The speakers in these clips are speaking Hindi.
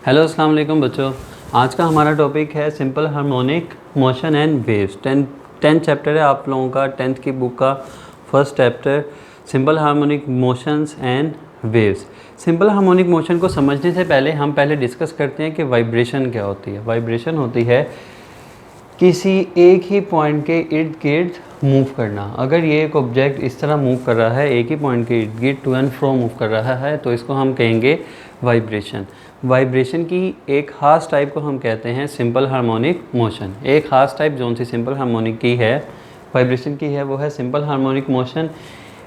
हेलो अस्सलाम वालेकुम बच्चों। आज का हमारा टॉपिक है simple harmonic motion and waves. Tenth chapter है आप लोगों का, टेंथ की बुक का first chapter simple harmonic motions and waves. Simple harmonic motion को समझने से पहले हम डिस्कस करते हैं कि वाइब्रेशन क्या होती है। वाइब्रेशन होती है किसी एक ही पॉइंट के इर्द गिर्द मूव करना। अगर ये एक ऑब्जेक्ट इस तरह मूव कर रहा है, एक ही पॉइंट के इर्द गिर्द टू एंड फ्रो मूव कर रहा है, तो इसको हम कहेंगे वाइब्रेशन। वाइब्रेशन की एक ख़ास टाइप को हम कहते हैं सिंपल हार्मोनिक मोशन। एक ख़ास टाइप जो सी सिंपल हार्मोनिक की है, वाइब्रेशन की है, वो है सिंपल हार्मोनिक मोशन।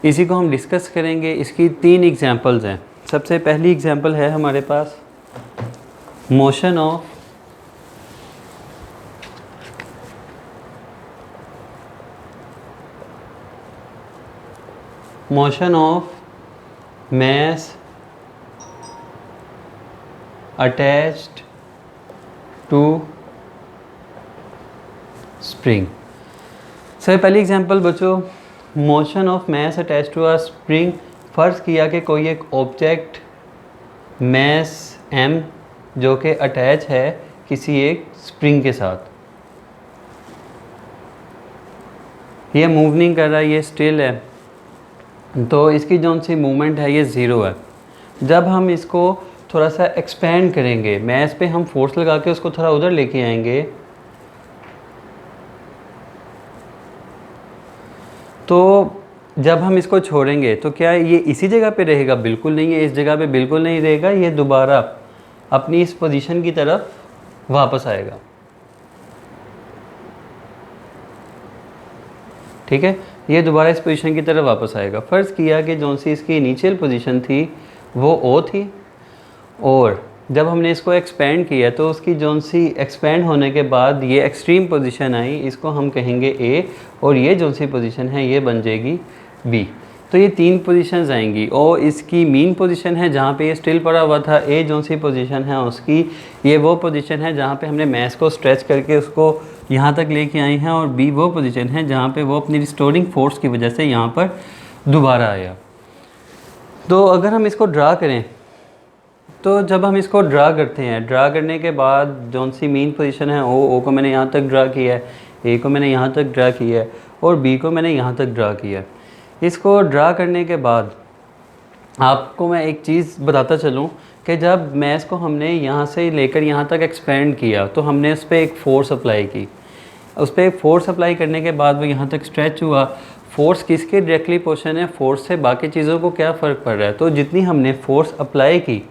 इसी को हम डिस्कस करेंगे। इसकी 3 एग्जांपल्स हैं। सबसे पहली एग्जांपल है हमारे पास motion of mass attached to spring। सबसे पहली एग्जांपल बच्चों, motion of mass attach to a spring. फ़र्ज़ किया कि कोई एक ऑब्जेक्ट मैस m जो कि अटैच है किसी एक स्प्रिंग के साथ, ये मूव नहीं कर रहा, ये स्टिल है, तो इसकी जो सी मूवमेंट है ये ज़ीरो है। जब हम इसको थोड़ा सा एक्सपेंड करेंगे, मैस पे हम फोर्स लगा के उसको थोड़ा उधर लेके आएंगे, तो जब हम इसको छोड़ेंगे तो क्या ये इसी जगह पे रहेगा? बिल्कुल नहीं, है इस जगह पे बिल्कुल नहीं रहेगा। ये दोबारा अपनी इस पोजीशन की तरफ वापस आएगा। ठीक है, ये दोबारा इस पोजीशन की तरफ वापस आएगा। फ़र्ज़ किया कि जो सी इसकी इनिशियल पोजीशन थी वो ओ थी, और जब हमने इसको एक्सपेंड किया तो उसकी जो सी एक्सपेंड होने के बाद ये एक्सट्रीम पोजीशन आई, इसको हम कहेंगे ए, और ये जो सी पोजीशन है ये बन जाएगी बी। तो ये 3 पोजीशंस आएंगी, और इसकी मीन पोजीशन है जहाँ पे ये स्टिल पड़ा हुआ था। ए जो सी पोजीशन है उसकी, ये वो पोजीशन है जहाँ पे हमने मैस को स्ट्रेच करके उसको यहाँ तक लेके आए हैं, और बी वो पोजीशन है जहाँ पे वो अपनी रिस्टोरिंग फोर्स की वजह से यहाँ पर दोबारा आया। तो अगर हम इसको ड्रा करें, तो जब हम इसको ड्रा करते हैं, ड्रा करने के बाद जो सी मीन पोजीशन है ओ को मैंने यहाँ तक ड्रा किया है, ए को मैंने यहाँ तक ड्रा किया है, और बी को मैंने यहाँ तक ड्रा किया है। इसको ड्रा करने के बाद आपको मैं एक चीज़ बताता चलूँ कि जब मैस को हमने यहाँ से लेकर यहाँ तक एक्सपेंड किया तो हमने उस पर एक फ़ोर्स अप्लाई की। उस पर एक फ़ोर्स अप्लाई करने के बाद वो यहाँ तक स्ट्रेच हुआ। फ़ोर्स किसके डायरेक्टली पोर्शन है? फ़ोर्स से बाकी चीज़ों को क्या फ़र्क पड़ रहा है? तो जितनी हमने फ़ोर्स अप्लाई की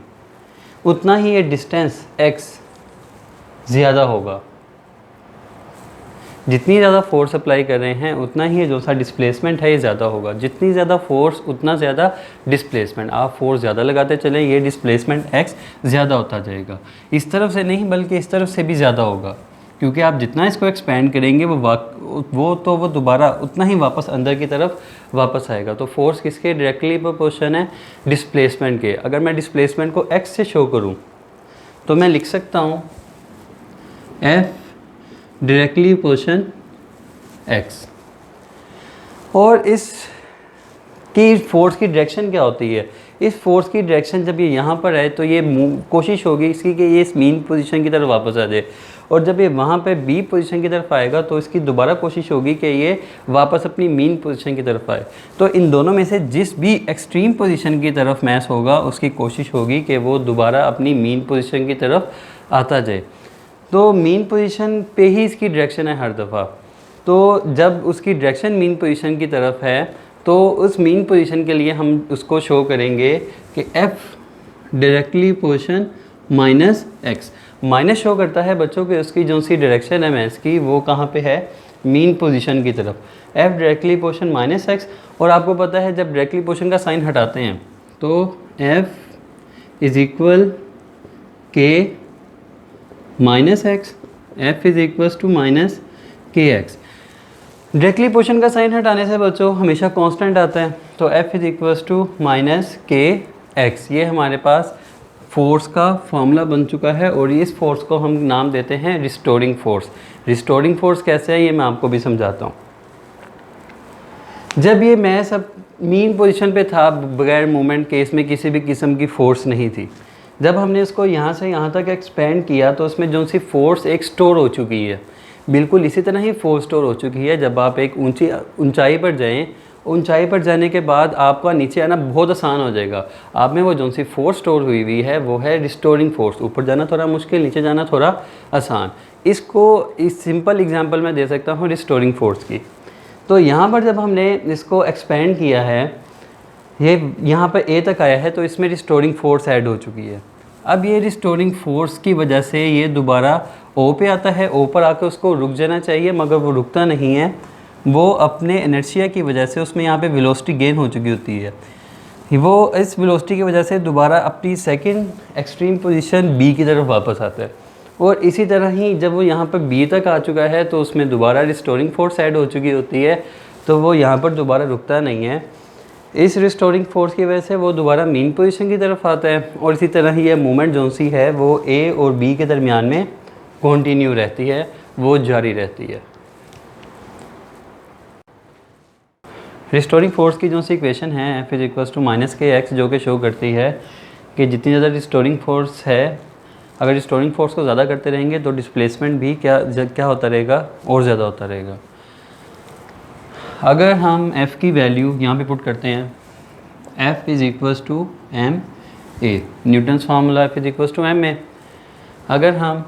उतना ही ये डिस्टेंस x ज़्यादा होगा। जितनी ज़्यादा फोर्स अप्लाई कर रहे हैं उतना ही जो सा डिस्प्लेसमेंट है ये ज़्यादा होगा। जितनी ज़्यादा फोर्स उतना ज़्यादा डिस्प्लेसमेंट। आप फोर्स ज़्यादा लगाते चलें, ये डिस्प्लेसमेंट x ज़्यादा होता जाएगा। इस तरफ से नहीं बल्कि इस तरफ से भी ज़्यादा होगा, क्योंकि आप जितना इसको एक्सपेंड करेंगे वो दोबारा उतना ही वापस अंदर की तरफ वापस आएगा। तो फोर्स किसके डायरेक्टली प्रोपोर्शन है? डिस्प्लेसमेंट के। अगर मैं डिस्प्लेसमेंट को x से शो करूं तो मैं लिख सकता हूं F डायरेक्टली पोर्शन x। और इस की फोर्स की डायरेक्शन क्या होती है? इस फोर्स की डायरेक्शन जब ये यहाँ पर है तो ये कोशिश होगी इसकी कि ये इस मीन पोजीशन की तरफ वापस आ जाए, और जब ये वहाँ पे बी पोजीशन की तरफ आएगा तो इसकी दोबारा कोशिश होगी कि ये वापस अपनी मीन पोजीशन की तरफ आए। तो इन दोनों में से जिस भी एक्सट्रीम पोजीशन की तरफ मैस होगा उसकी कोशिश होगी कि वो दोबारा अपनी मीन पोजीशन की तरफ आता जाए। तो मीन पोजीशन पे ही इसकी डायरेक्शन है हर दफ़ा। तो जब उसकी डायरेक्शन मीन पोजीशन की तरफ है तो उस मीन पोजीशन के लिए हम उसको शो करेंगे कि F directly portion minus x। Minus show करता है बच्चों कि उसकी जो सी डायरेक्शन है मैस की वो कहाँ पे है? मीन पोजीशन की तरफ। F directly portion minus x, और आपको पता है जब डायरेक्टली पोर्शन का साइन हटाते हैं तो F is equal k minus x, F is equals to minus k x. Directly portion का साइन हटाने से बच्चों हमेशा कांस्टेंट आता है, तो F is equals to minus k x. ये हमारे पास फोर्स का फॉर्मूला बन चुका है, और इस फोर्स को हम नाम देते हैं रिस्टोरिंग फोर्स। रिस्टोरिंग फोर्स कैसे है ये मैं आपको भी समझाता हूँ। जब ये मैस अब मीन पोजीशन पे था, बगैर मूवमेंट के, इसमें किसी भी किस्म की फ़ोर्स नहीं थी, जब हमने इसको यहाँ से यहाँ तक एक्सपेंड किया तो उसमें जो सी फोर्स एक स्टोर हो चुकी है, बिल्कुल इसी तरह ही फोर्स स्टोर हो चुकी है। जब आप एक ऊंचाई पर जाएं, ऊंचाई पर जाने के बाद आपका नीचे आना बहुत आसान हो जाएगा। आप में वो जो सी फोर्स स्टोर हुई है वो है रिस्टोरिंग फोर्स। ऊपर जाना थोड़ा मुश्किल, नीचे जाना थोड़ा आसान। इसको इस सिंपल एग्जांपल में दे सकता हूँ रिस्टोरिंग फोर्स की। तो यहाँ पर जब हमने इसको एक्सपेंड किया है, ये यहाँ पर ए तक आया है, तो इसमें रिस्टोरिंग फोर्स ऐड हो चुकी है। अब ये रिस्टोरिंग फोर्स की वजह से ये दोबारा ओ पे आता है। ओ पर आकर उसको रुक जाना चाहिए, मगर वो रुकता नहीं है। वो अपने इनर्शिया की वजह से उसमें यहाँ पे वेलोसिटी गेन हो चुकी होती है। वो इस वेलोसिटी की वजह से दोबारा अपनी सेकंड एक्सट्रीम पोजीशन बी की तरफ वापस आता है। और इसी तरह ही जब वो यहाँ पर बी तक आ चुका है तो उसमें दोबारा रिस्टोरिंग फोर्स ऐड हो चुकी होती है, तो वो यहाँ पर दोबारा रुकता नहीं है। इस रिस्टोरिंग फोर्स की वजह से वो दोबारा मीन पोजीशन की तरफ आता है। और इसी तरह ही ये मूवमेंट जो सी है वो ए और बी के दरमियान में कंटिन्यू रहती है, वो जारी रहती है। रिस्टोरिंग फोर्स की जो सी इक्वेशन है F = -kx, जो कि शो करती है कि जितनी ज़्यादा रिस्टोरिंग फोर्स है, अगर रिस्टोरिंग फोर्स को ज़्यादा करते रहेंगे तो डिस्प्लेसमेंट भी क्या होता रहेगा, और ज़्यादा होता रहेगा। अगर हम F की वैल्यू यहाँ पे पुट करते हैं, F = ma, Newton's formula F = ma। अगर हम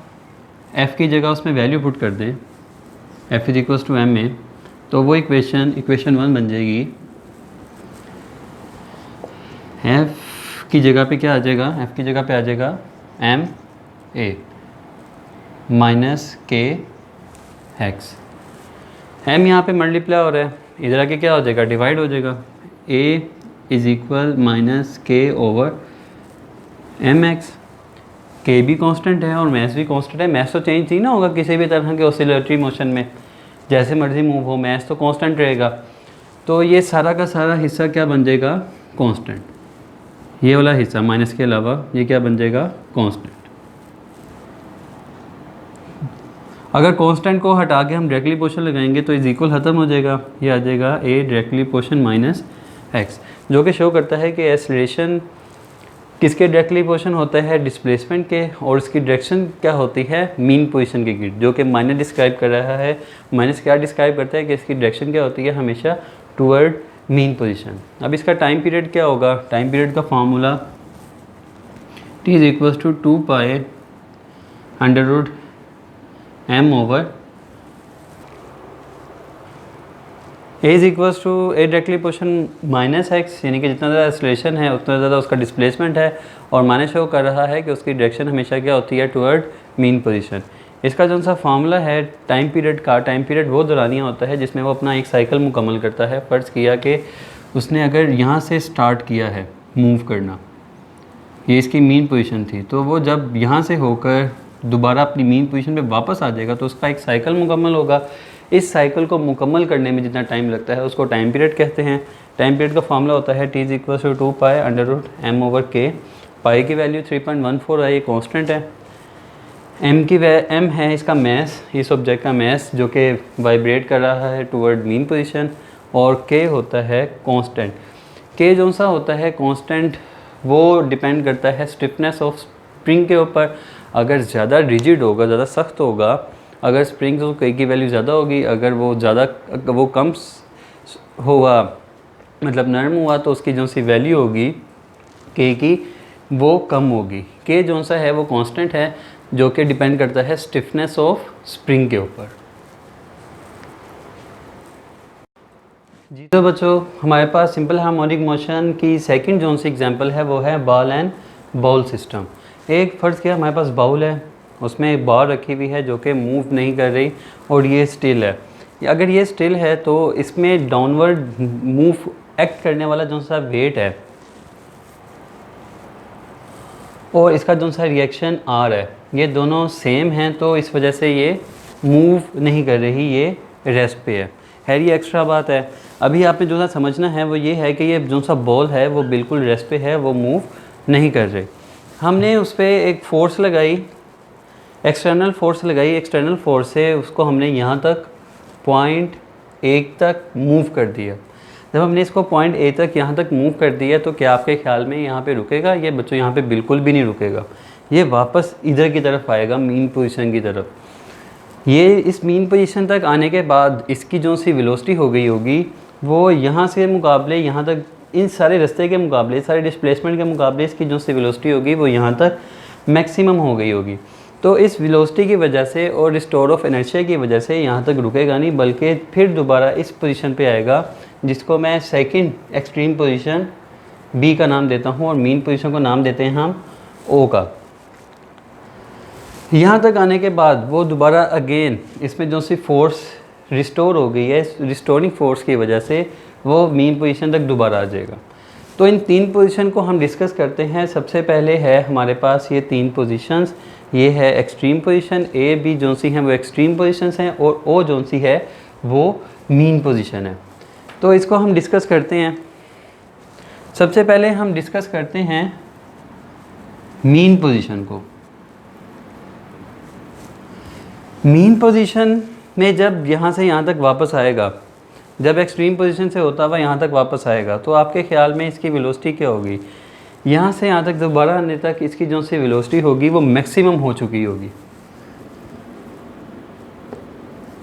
F की जगह उसमें वैल्यू पुट कर दें F = ma, तो वो इक्वेशन 1 बन जाएगी। F की जगह पे क्या आ जाएगा, F की जगह पे आ जाएगा ma -kx। m यहाँ पे मल्टीप्लाई हो रहा है, इधर आके क्या हो जाएगा, डिवाइड हो जाएगा। a = -k/mx। k भी कांस्टेंट है और मैस भी कांस्टेंट है। मैस तो चेंज नहीं ना होगा किसी भी तरह के ऑसिलेटरी मोशन में, जैसे मर्जी मूव हो, मैस तो कांस्टेंट रहेगा। तो ये सारा का सारा हिस्सा क्या बन जाएगा, कांस्टेंट। ये वाला हिस्सा माइनस के अलावा ये क्या बन जाएगा, कांस्टेंट। अगर कांस्टेंट को हटा के हम डायरेक्टली पोर्शन लगाएंगे तो इज इक्वल ख़त्म हो जाएगा। ये आ जाएगा a डायरेक्टली पोर्शन -x, जो कि शो करता है कि एक्सेलरेशन किसके डायरेक्टली पोर्शन होता है, डिस्प्लेसमेंट के, और इसकी डायरेक्शन क्या होती है, मीन पोजीशन की, जो कि माइनस डिस्क्राइब कर रहा है। माइनस क्या डिस्क्राइब करता है कि इसकी डायरेक्शन क्या होती है, हमेशा टूवर्ड मीन पोजीशन। अब इसका टाइम पीरियड क्या होगा, टाइम पीरियड का formula t = 2π √m/, a directly portion -x, यानी कि जितना ज़्यादा एक्सेलरेशन है उतना ज़्यादा उसका डिस्प्लेसमेंट है, और माइनस शो कर रहा है कि उसकी डायरेक्शन हमेशा क्या होती है, टुवर्ड मीन पोजीशन। इसका जो सा फार्मूला है टाइम पीरियड का, टाइम पीरियड वो दौरानिया होता है जिसमें वो अपना एक साइकिल मुकम्मल करता है। फ़र्ज़ किया कि उसने अगर यहाँ से स्टार्ट किया है मूव करना, ये इसकी मीन पोजीशन थी, तो वो जब यहाँ से होकर दोबारा अपनी मीन पोजीशन पे वापस आ जाएगा तो उसका एक साइकिल मुकम्मल होगा। इस साइकिल को मुकम्मल करने में जितना टाइम लगता है उसको टाइम पीरियड कहते हैं। टाइम पीरियड का फार्मूला होता है t = 2π √m/k। पाई की वैल्यू 3.14 है, ये कांस्टेंट है। m है इसका मैस, इस ऑब्जेक्ट का मैस जो कि वाइब्रेट कर रहा है टुवर्ड मीन पोजीशन, और k होता है कांस्टेंट। k जो सा होता है कांस्टेंट, वो डिपेंड करता है स्टिफनेस ऑफ स्प्रिंग के ऊपर। अगर ज़्यादा रिजिड होगा, ज़्यादा सख्त होगा, अगर स्प्रिंग तो k की वैल्यू ज़्यादा होगी। अगर वो कम हुआ, मतलब नरम हुआ, तो उसकी जो सी वैल्यू होगी k की वो कम होगी। k जो सा है वो कांस्टेंट है, जो कि डिपेंड करता है स्टिफनेस ऑफ स्प्रिंग के ऊपर। जी तो बच्चों, हमारे पास सिंपल हार्मोनिक मोशन की सेकंड जो सी एग्जांपल है वो है बॉल एंड बाउल सिस्टम। एक फ़र्ज़ किया हमारे पास बाउल है, उसमें एक बॉल रखी हुई है जो कि मूव नहीं कर रही, और ये स्टिल है। अगर ये स्टिल है तो इसमें डाउनवर्ड मूव एक्ट करने वाला जो सा वेट है और इसका जो सा रिएक्शन आर है, ये दोनों सेम हैं, तो इस वजह से ये मूव नहीं कर रही, ये रेस्ट पे है। ये एक्स्ट्रा बात है। अभी आपने जो सा समझना है वो ये है कि ये जो सा बॉल है वो बिल्कुल रेस्ट पे है, वो मूव नहीं कर रही। हमने उस पर एक फ़ोर्स लगाई, एक्सटर्नल फोर्स लगाई। एक्सटर्नल फोर्स से उसको हमने यहाँ तक पॉइंट 1 तक मूव कर दिया। जब हमने इसको पॉइंट ए तक यहाँ तक मूव कर दिया तो क्या आपके ख्याल में यहाँ पे रुकेगा? ये बच्चों यहाँ पे बिल्कुल भी नहीं रुकेगा, ये वापस इधर की तरफ आएगा, मीन पोजीशन की तरफ। ये इस मीन पोजीशन तक आने के बाद इसकी जो सी वेलोसिटी हो गई होगी वो यहाँ से मुकाबले यहाँ तक, इन सारे रास्ते के मुकाबले, सारे डिस्प्लेसमेंट के मुकाबले इसकी जो सी वेलोसिटी होगी वो यहाँ तक मैक्सिमम हो गई होगी। तो इस वेलोसिटी की वजह से और रिस्टोर ऑफ इनर्शिया की वजह से यहाँ तक रुकेगा नहीं, बल्कि फिर दोबारा इस पोजीशन पे आएगा, जिसको मैं सेकंड एक्सट्रीम पोजीशन बी का नाम देता हूँ और मीन पोजीशन को नाम देते हैं हम ओ का। यहाँ तक आने के बाद वो दोबारा अगेन इसमें जो सी फोर्स रिस्टोर हो गई है, इस रिस्टोरिंग फोर्स की वजह से वो मीन पोजीशन तक दोबारा आ जाएगा। तो इन 3 पोजीशन को हम डिस्कस करते हैं। सबसे पहले है हमारे पास ये 3 पोजीशंस, ये है extreme position, A B zone C हैं वो एक्सट्रीम पोजीशंस हैं और ओ जोन सी है वो मीन पोजीशन है। तो इसको हम डिस्कस करते हैं। सबसे पहले हम डिस्कस करते हैं मीन पोजीशन को। मीन पोजीशन में जब यहाँ से यहाँ तक वापस आएगा, जब एक्सट्रीम पोजीशन से होता हुआ यहाँ तक वापस आएगा, तो आपके ख्याल में इसकी वेलोसिटी क्या होगी? यहाँ से यहाँ तक दोबारा आने तक इसकी जो सी वेलोसिटी होगी वो मैक्सिमम हो चुकी होगी।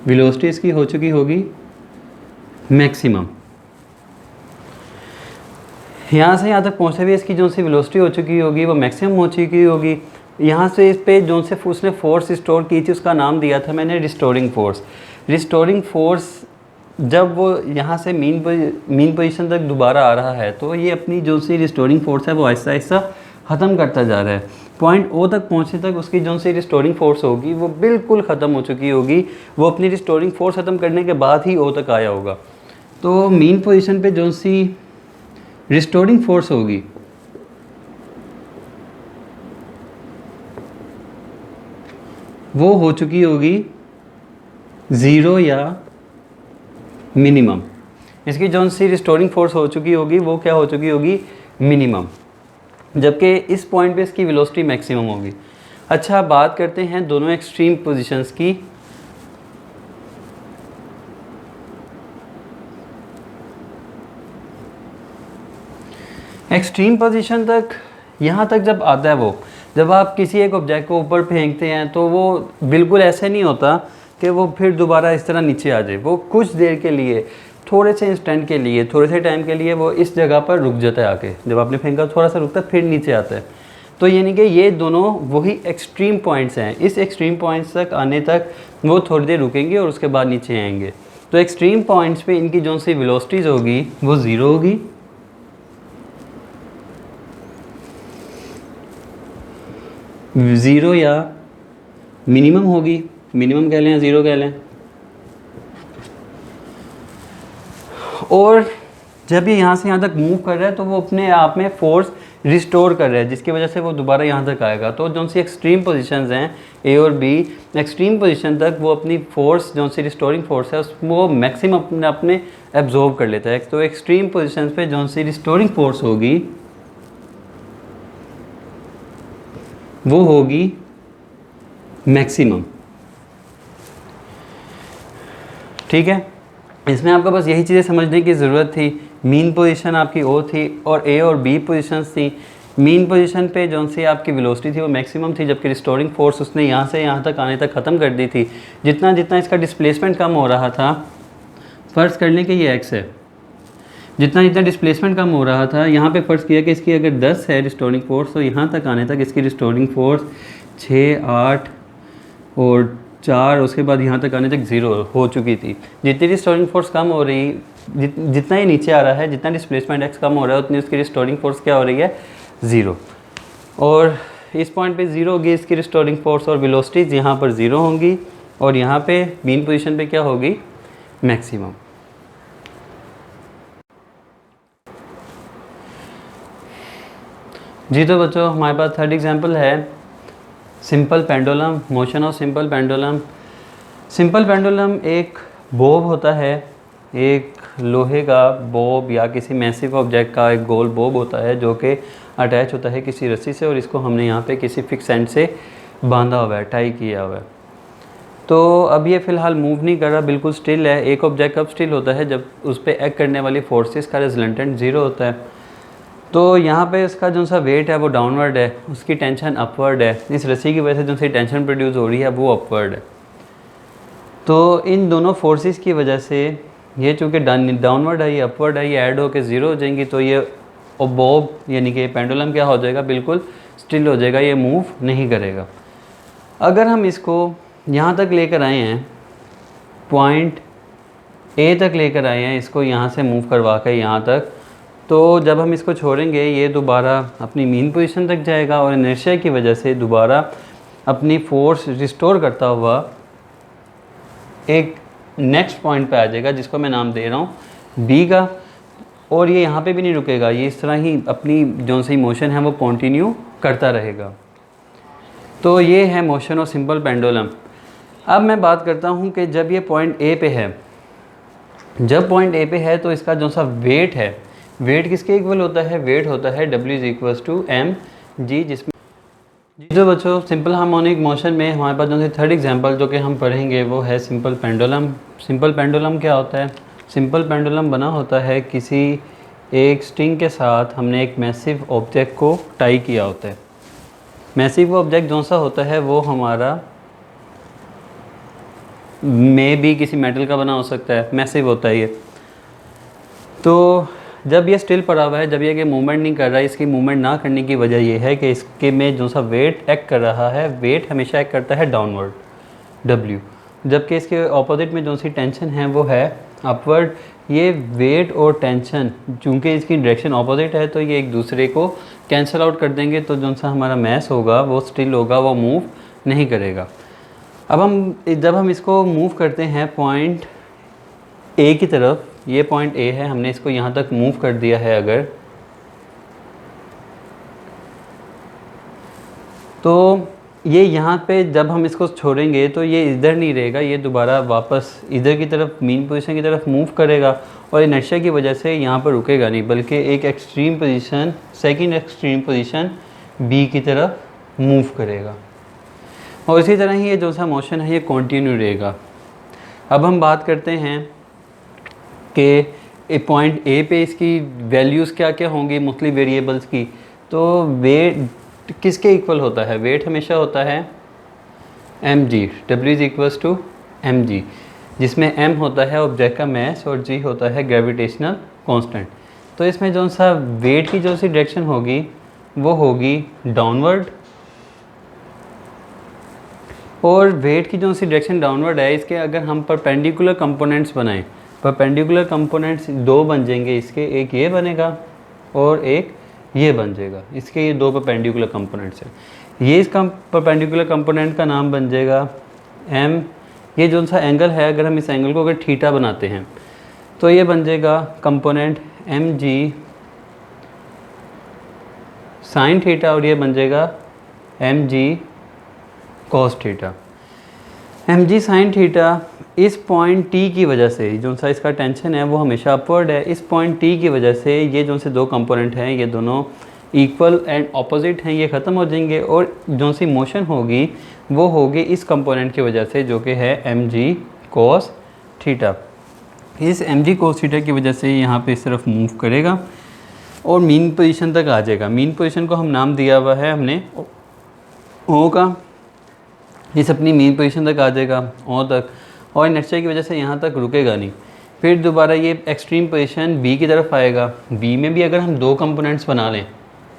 वेलोसिटी इसकी हो चुकी होगी मैक्सिमम। यहाँ से यहाँ तक पहुँचे भी इसकी जो सी वेलोसिटी हो चुकी होगी वो मैक्सिमम हो चुकी होगी। यहाँ से इस पे जो से उसने फोर्स स्टोर की थी उसका नाम दिया था मैंने रिस्टोरिंग फोर्स। रिस्टोरिंग फोर्स जब वो यहाँ से मीन पोजीशन तक दोबारा आ रहा है तो ये अपनी जो सी रिस्टोरिंग फोर्स है वो आहिस्ता आहिस्ता ख़त्म करता जा रहा है। पॉइंट ओ तक पहुँचने तक उसकी जो सी रिस्टोरिंग फोर्स होगी वो बिल्कुल ख़त्म हो चुकी होगी। वो अपनी रिस्टोरिंग फोर्स ख़त्म करने के बाद ही ओ तक आया होगा। तो मीन पोजीशन पे जो सी रिस्टोरिंग फोर्स होगी वो हो चुकी होगी 0 या मिनिमम। इसकी जो सी रिस्टोरिंग फोर्स हो चुकी होगी वो क्या हो चुकी होगी? मिनिमम। जबकि इस पॉइंट पे इसकी वेलोसिटी मैक्सिमम होगी। अच्छा, बात करते हैं दोनों एक्सट्रीम पोजीशंस की। एक्सट्रीम पोजीशन तक यहाँ तक जब आता है वो, जब आप किसी एक ऑब्जेक्ट को ऊपर फेंकते हैं तो वो बिल्कुल ऐसे नहीं होता कि वो फिर दोबारा इस तरह नीचे आ जाए। वो कुछ देर के लिए, थोड़े से इंस्टेंट के लिए, थोड़े से टाइम के लिए वो इस जगह पर रुक जाता है आके। जब आपने फेंका थोड़ा सा रुकता है फिर नीचे आता है। तो यानी कि ये दोनों वही एक्सट्रीम पॉइंट्स हैं। इस एक्सट्रीम पॉइंट्स तक आने तक वो थोड़ी देर रुकेंगे और उसके बाद नीचे आएंगे। तो एक्सट्रीम पॉइंट्स पे इनकी जो सी वेलोसिटीज़ होगी वो 0 होगी। ज़ीरो या मिनिमम होगी, मिनिमम कह लें या ज़ीरो कह लें। और जब ये यहाँ से यहाँ तक मूव कर रहा है तो वो अपने आप में फोर्स रिस्टोर कर रहा है, जिसकी वजह से वो दोबारा यहाँ तक आएगा। तो जो सी एक्सट्रीम पोजीशंस हैं ए और बी, एक्सट्रीम पोजीशन तक वो अपनी फोर्स जो सी रिस्टोरिंग फोर्स है वो मैक्सिमम अपने एब्जॉर्ब कर लेता है। तो एक्सट्रीम पोजीशंस पे जो सी रिस्टोरिंग फोर्स होगी वो होगी मैक्सिमम। ठीक है, इसमें आपको बस यही चीज़ें समझने की ज़रूरत थी। मीन पोजीशन आपकी ओ थी और ए और बी पोजीशंस थी। मीन पोजीशन पे जो सी आपकी वेलोसिटी थी वो मैक्सिमम थी, जबकि रिस्टोरिंग फोर्स उसने यहाँ से यहाँ तक आने तक ख़त्म कर दी थी। जितना जितना इसका डिस्प्लेसमेंट कम हो रहा था, फ़र्ज़ कर लें कि ये एक्स है, जितना जितना डिस्प्लेसमेंट कम हो रहा था, यहाँ पे फ़र्ज़ किया कि इसकी अगर 10 है रिस्टोरिंग फोर्स तो यहाँ तक आने तक इसकी रिस्टोरिंग फोर्स 6, 8 और 4, उसके बाद यहाँ तक आने तक 0 हो चुकी थी। जितनी रिस्टोरिंग फोर्स कम हो रही, जितना ही नीचे आ रहा है, जितना डिस्प्लेसमेंट एक्स कम हो रहा है, उतनी उसकी रिस्टोरिंग फोर्स क्या हो रही है? 0। और इस पॉइंट पे 0 होगी इसकी रिस्टोरिंग फोर्स और वेलोसिटीज़ यहाँ पर 0 होंगी और यहाँ पे मीन पोजीशन पे क्या होगी? मैक्सिमम। जी तो बच्चों, हमारे पास थर्ड एग्जांपल है simple pendulum, motion of simple pendulum. Simple pendulum एक बॉब होता है, एक लोहे का बॉब या किसी मैसिव ऑब्जेक्ट का एक गोल बॉब होता है जो कि अटैच होता है किसी रस्सी से और इसको हमने यहाँ पे किसी फिक्स एंड से बांधा हुआ है, टाई किया हुआ है। तो अब ये फ़िलहाल मूव नहीं कर रहा, बिल्कुल स्टिल है। एक ऑब्जेक्ट कब स्टिल होता है, जब उस पर एक्ट करने वाली फोर्सेस का रिजल्टेंट ज़ीरो होता है। तो यहाँ पे इसका जो सा वेट है वो डाउनवर्ड है, उसकी टेंशन अपवर्ड है। इस रस्सी की वजह से जो सी टेंशन प्रोड्यूस हो रही है वो अपवर्ड है। तो इन दोनों फोर्सेस की वजह से ये चूँकि डाउनवर्ड है, ये अपवर्ड है, ये ऐड होकर ज़ीरो हो जाएंगी। तो ये ओबोब यानी कि पेंडुलम क्या हो जाएगा, बिल्कुल स्टिल हो जाएगा, ये मूव नहीं करेगा। अगर हम इसको यहाँ तक लेकर आए हैं, पॉइंट ए तक लेकर आए हैं, इसको यहाँ से मूव करवा कर यहाँ तक, तो जब हम इसको छोड़ेंगे ये दोबारा अपनी मीन पोजीशन तक जाएगा और इनर्शिया की वजह से दोबारा अपनी फोर्स रिस्टोर करता हुआ एक नेक्स्ट पॉइंट पे आ जाएगा, जिसको मैं नाम दे रहा हूँ बी का। और ये यहाँ पे भी नहीं रुकेगा, ये इस तरह ही अपनी जो सी मोशन है वो कंटिन्यू करता रहेगा। तो ये है मोशन ऑफ सिंपल पेंडुलम। अब मैं बात करता हूँ कि जब ये पॉइंट ए पे है, जब पॉइंट ए पे है तो इसका जो सा वेट है, वेट किसके इक्वल होता है, वेट होता है W=mg, जिसमें जो बच्चों सिंपल हार्मोनिक मोशन में हमारे पास जो थर्ड एग्जांपल जो कि हम पढ़ेंगे वो है सिंपल पेंडुलम। सिंपल पेंडुलम क्या होता है, सिंपल पेंडुलम बना होता है किसी एक स्ट्रिंग के साथ हमने एक मैसिव ऑब्जेक्ट को टाई किया होता है। मैसिव ऑब्जेक्ट जो सा होता है वो हमारा में भी किसी मेटल का बना हो सकता है, मैसिव होता है ये। तो जब ये स्टिल पड़ा हुआ है, जब ये कि मूवमेंट नहीं कर रहा है, इसकी मूवमेंट ना करने की वजह ये है कि इसके में जो सा वेट एक्ट कर रहा है, वेट हमेशा एक्ट करता है डाउनवर्ड W, जबकि इसके ऑपोजिट में जो सी टेंशन है वो है अपवर्ड। ये वेट और टेंशन चूँकि इसकी डायरेक्शन ऑपोजिट है तो ये एक दूसरे को कैंसिल आउट कर देंगे, तो जो सा हमारा मैस होगा वो स्टिल होगा, वो मूव नहीं करेगा। अब जब हम इसको मूव करते हैं पॉइंट ए की तरफ, ये पॉइंट ए है, हमने इसको यहाँ तक मूव कर दिया है अगर, तो ये यहाँ पे जब हम इसको छोड़ेंगे तो ये इधर नहीं रहेगा, ये दोबारा वापस इधर की तरफ मीन पोजीशन की तरफ मूव करेगा और इनर्शिया की वजह से यहाँ पर रुकेगा नहीं, बल्कि एक extreme position, second extreme position B की तरफ मूव करेगा। और इसी तरह ही ये जो सा मोशन है ये कंटिन्यू रहेगा। अब हम बात करते हैं कि पॉइंट ए पे इसकी वैल्यूज़ क्या क्या होंगी मुख्तलिफ वेरिएबल्स की। तो वेट किसके इक्वल होता है, वेट हमेशा होता है mg, W=mg, जिसमें m होता है ऑब्जेक्ट का मास और g होता है ग्रेविटेशनल कांस्टेंट। तो इसमें जो सा वेट की जो सी डायरेक्शन होगी वो होगी डाउनवर्ड, और वेट की जो सी डायरेक्शन डाउनवर्ड है, इसके अगर हम परपेंडिकुलर कंपोनेंट्स बनाएं, परपेंडिकुलर कंपोनेंट्स दो बन जाएंगे इसके, एक ये बनेगा और एक ये बन जाएगा। इसके ये दो परपेंडिकुलर कंपोनेंट्स हैं, ये इसका परपेंडिकुलर कंपोनेंट का नाम बन जाएगा m। ये जो सा एंगल है, अगर हम इस एंगल को अगर थीटा बनाते हैं तो ये बन जाएगा कंपोनेंट mg साइन थीटा, और ये बन जाएगा mg cos theta. mg sine theta इस पॉइंट t की वजह से जो सा इसका टेंशन है वो हमेशा अपवर्ड है, इस पॉइंट t की वजह से ये जो से दो कंपोनेंट हैं ये दोनों इक्वल एंड ऑपोजिट हैं, ये ख़त्म हो जाएंगे, और जो सी मोशन होगी वो होगी इस कंपोनेंट की वजह से जो कि है mg cos थीटा। इस mg cos थीटा की वजह से यहाँ पे इस तरफ मूव करेगा और मीन पोजीशन तक आ जाएगा। मीन पोजीशन को हम नाम दिया हुआ है हमने ओ का, इस अपनी मीन पोजीशन तक आ जाएगा ओ तक, और इनर्शिया की वजह से यहाँ तक रुकेगा नहीं। फिर दोबारा ये एक्सट्रीम पोजीशन बी की तरफ आएगा। बी में भी अगर हम दो कंपोनेंट्स बना लें,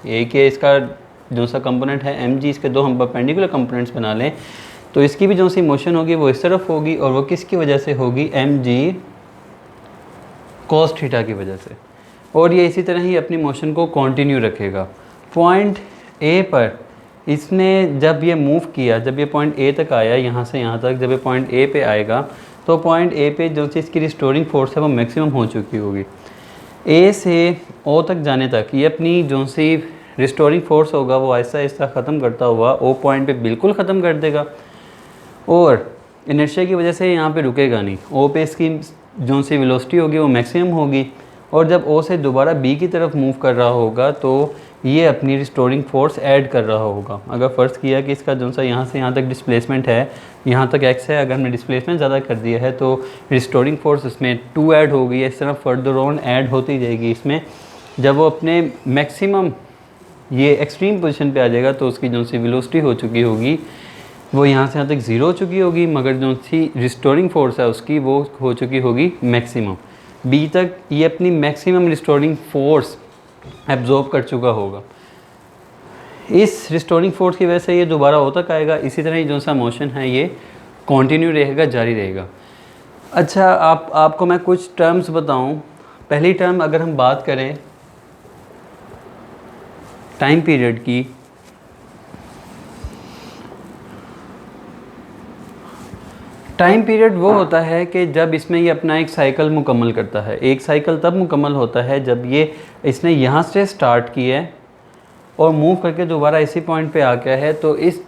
एक है इसका जो सा कंपोनेंट है mg, इसके दो हम परपेंडिकुलर कंपोनेंट्स बना लें, तो इसकी भी जो सी मोशन होगी वो इस तरफ होगी, और वो किसकी वजह से होगी, mg cos थीटा की वजह से। और ये इसी तरह ही अपनी मोशन को कंटिन्यू रखेगा। पॉइंट ए पर इसने जब ये मूव किया, जब ये पॉइंट ए तक आया, यहाँ से यहाँ तक जब ये पॉइंट ए पे आएगा तो पॉइंट ए पे जो सी इसकी रिस्टोरिंग फोर्स है वो मैक्सिमम हो चुकी होगी। ए से ओ तक जाने तक ये अपनी जो सी रिस्टोरिंग फोर्स होगा वो आहिस्ता आहिस्ता ख़त्म करता हुआ ओ पॉइंट पे बिल्कुल ख़त्म कर देगा, और इनर्शिया की वजह से यहाँ पे रुकेगा नहीं। ओ पे इसकी जो सी वेलोसिटी होगी वो मैक्सिमम होगी, और जब ओ से दोबारा बी की तरफ मूव कर रहा होगा तो ये अपनी रिस्टोरिंग फोर्स ऐड कर रहा होगा। अगर फ़र्ज़ किया कि इसका जो सा यहाँ से यहाँ तक डिस्प्लेसमेंट है, यहाँ तक x है, अगर हमने डिस्प्लेसमेंट ज़्यादा कर दिया है तो रिस्टोरिंग फोर्स इसमें 2 ऐड हो गई है। इस तरह फर्दर ऑन ऐड होती जाएगी इसमें। जब वो अपने मैक्सिमम ये एक्सट्रीम पोजीशन पे आ जाएगा तो उसकी जो सी वेलोसिटी हो चुकी होगी वो यहाँ से यहाँ तक ज़ीरो हो चुकी होगी, मगर जो सी रिस्टोरिंग फोर्स है उसकी वो हो चुकी होगी मैक्सिमम। बी तक ये अपनी मैक्सिमम रिस्टोरिंग फोर्स एब्जॉर्ब कर चुका होगा। इस रिस्टोरिंग फोर्स की वजह से ये दोबारा होता आएगा। इसी तरह जो सा मोशन है ये कंटिन्यू रहेगा, जारी रहेगा। अच्छा, आपको मैं कुछ टर्म्स बताऊं। पहली टर्म अगर हम बात करें टाइम पीरियड की, टाइम पीरियड वो होता है कि जब इसमें ये अपना एक साइकिल मुकम्मल करता है। एक साइकिल तब मुकम्मल होता है जब ये इसने यहाँ से स्टार्ट किया है और मूव करके दोबारा इसी पॉइंट पे आ गया है, तो इस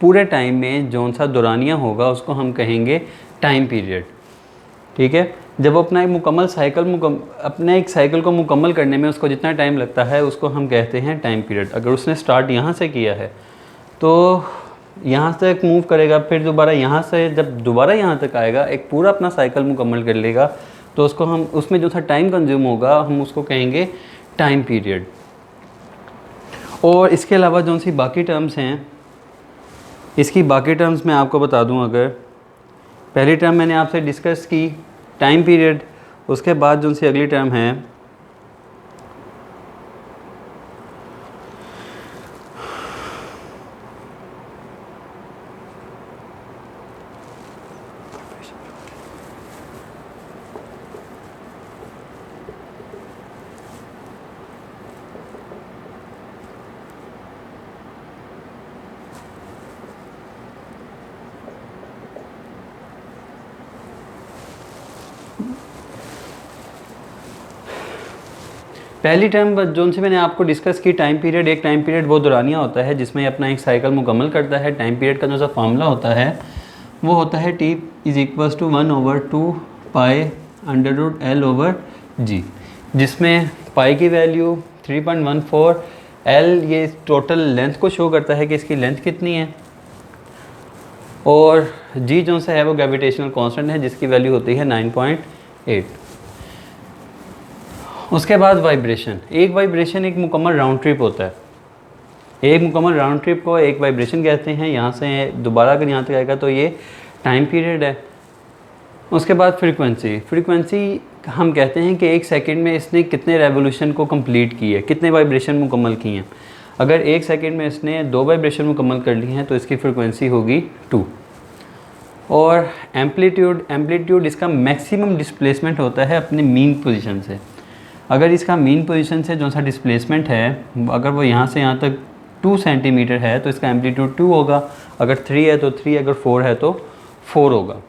पूरे टाइम में जौन सा दौरानिया होगा उसको हम कहेंगे टाइम पीरियड। ठीक है, जब वो अपना एक मुकम्मल साइकिल अपने एक साइकिल को मुकम्मल करने में उसको जितना टाइम लगता है उसको हम कहते हैं टाइम पीरियड। अगर उसने स्टार्ट यहाँ से किया है तो यहाँ तक मूव करेगा, फिर दोबारा यहाँ से जब दोबारा यहाँ तक आएगा, एक पूरा अपना साइकिल मुकम्मल कर लेगा, तो उसको हम उसमें जो सा टाइम कंज्यूम होगा हम उसको कहेंगे टाइम पीरियड। और इसके अलावा जो सी बाकी टर्म्स हैं, इसकी बाकी टर्म्स मैं आपको बता दूं। अगर पहली टर्म मैंने आपसे डिस्कस की टाइम पीरियड, उसके बाद जो सी अगली टर्म है पहली टर्म जो से मैंने आपको डिस्कस की टाइम पीरियड। एक टाइम पीरियड वो दौरानिया होता है जिसमें अपना एक साइकिल मुकम्मल करता है। टाइम पीरियड का जो सा फार्मूला होता है वो होता है T = 1/2 पाई √L/G, जिसमें पाई की वैल्यू 3.14, L ये टोटल लेंथ को शो करता है कि इसकी लेंथ कितनी है, और G जो सा है वो ग्रेविटेशनल कांस्टेंट है जिसकी वैल्यू होती है 9.8। उसके बाद वाइब्रेशन। एक वाइब्रेशन एक मुकम्मल राउंड ट्रिप होता है। एक मुकम्मल राउंड ट्रिप को एक वाइब्रेशन कहते हैं। यहाँ से दोबारा अगर यहाँ तक आएगा तो ये टाइम पीरियड है। उसके बाद फ्रीक्वेंसी हम कहते हैं कि एक सेकंड में इसने कितने रेवोल्यूशन को कंप्लीट की है, कितने वाइब्रेशन मुकम्मल किए हैं। अगर एक सेकंड में इसने 2 वाइब्रेशन मुकम्मल कर ली हैं तो इसकी फ्रीक्वेंसी होगी 2। और एम्पलीट्यूड इसका मैक्सिमम डिस्प्लेसमेंट होता है अपने मीन पोजीशन से। अगर इसका मीन पोजीशन से जो सा डिस्प्लेसमेंट है अगर वो यहाँ से यहाँ तक 2 सेंटीमीटर है तो इसका एम्पलीट्यूड 2 होगा। अगर 3 है तो 3, अगर 4 है तो 4 होगा।